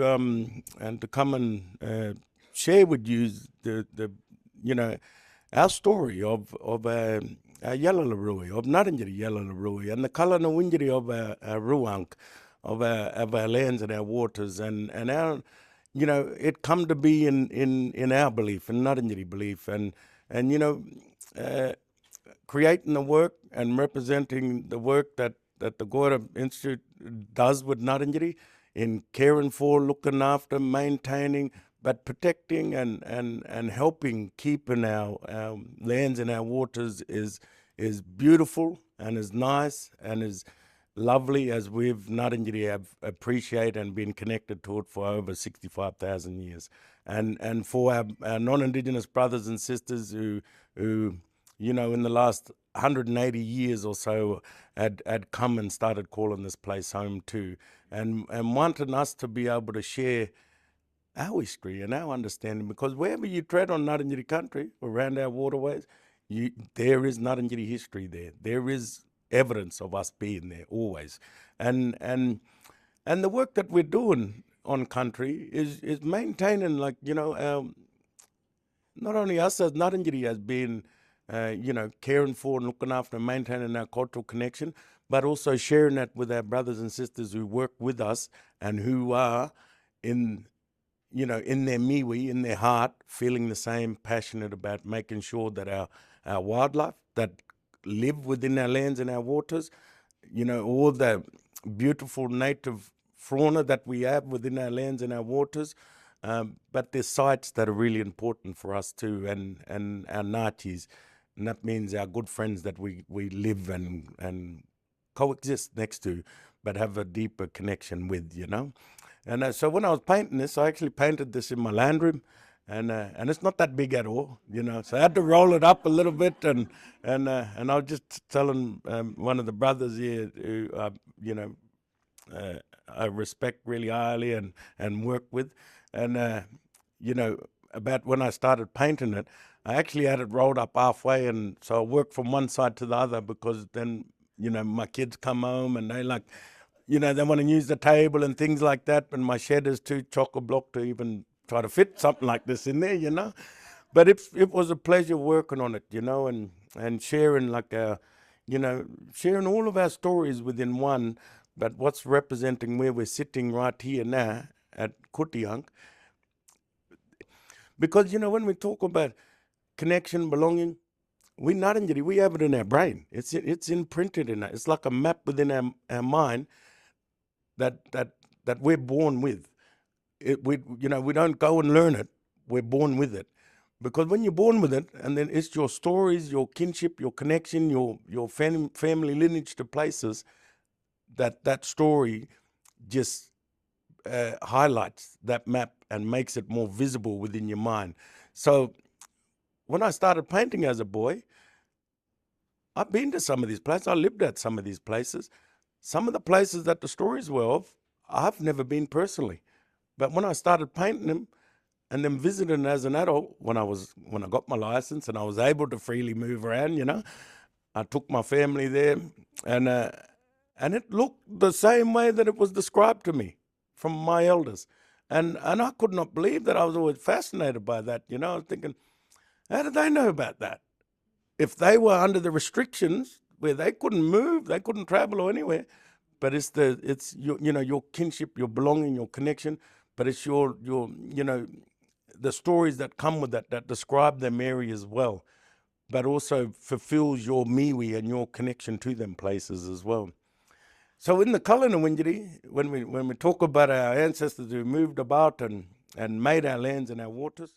and to come and share with you the our story of our Yarluwar Ruwi, of Ngarrindjeri Ruwi, and the Country of our Ruwank, of our lands and our waters, and our, it come to be in our belief, in Ngarrindjeri belief, and creating the work and representing the work that the Goira Institute does with Ngarrindjeri in caring for, looking after, maintaining, but protecting and helping keeping our lands and our waters is beautiful and is nice and is lovely, as we've Ngarrindjeri have appreciated and been connected to it for over 65,000 years. And for our non-Indigenous brothers and sisters who in the last 180 years or so had come and started calling this place home too, and wanting us to be able to share our history and our understanding, because wherever you tread on Ngarrindjeri country, around our waterways, there is Ngarrindjeri history there. There is evidence of us being there always. And the work that we're doing on country is maintaining, like, our, not only us as Ngarrindjeri has been caring for and looking after and maintaining our cultural connection, but also sharing that with our brothers and sisters who work with us and who are in their miwi, in their heart, feeling the same, passionate about making sure that our wildlife that live within our lands and our waters, all the beautiful native fauna that we have within our lands and our waters, but there's sites that are really important for us too, and our Ngātis, and that means our good friends that we live and coexist next to, but have a deeper connection with, And so when I was painting this, I actually painted this in my land room, and it's not that big at all, So I had to roll it up a little bit, and I was just telling one of the brothers here who I respect really highly and work with, and about when I started painting it, I actually had it rolled up halfway, and so I worked from one side to the other, because then my kids come home and they like. They want to use the table and things like that, but my shed is too chock-a-block to even try to fit something like this in there, But it was a pleasure working on it, and sharing sharing all of our stories within one, but what's representing where we're sitting right here now at Kumerangk. Because, when we talk about connection, belonging, we Ngarrindjeri, we have it in our brain. It's imprinted in it. It's like a map within our mind that we're born with. We don't go and learn it. We're born with it. Because when you're born with it, and then it's your stories, your kinship, your connection, your family lineage to places, that story just highlights that map and makes it more visible within your mind. So when I started painting as a boy, I've been to some of these places. I lived at some of these places. Some of the places that the stories were of, I've never been personally. But when I started painting them and then visiting as an adult, when I got my license and I was able to freely move around, I took my family there, and it looked the same way that it was described to me from my elders. And I could not believe that. I was always fascinated by that, I was thinking, how did they know about that? If they were under the restrictions where they couldn't move, they couldn't travel or anywhere, but it's your kinship, your belonging, your connection, but it's your the stories that come with that describe them area as well, but also fulfills your miwi and your connection to them places as well. So in the Kondoli-Mulyawongk-Nepeli, when we talk about our ancestors who moved about and made our lands and our waters,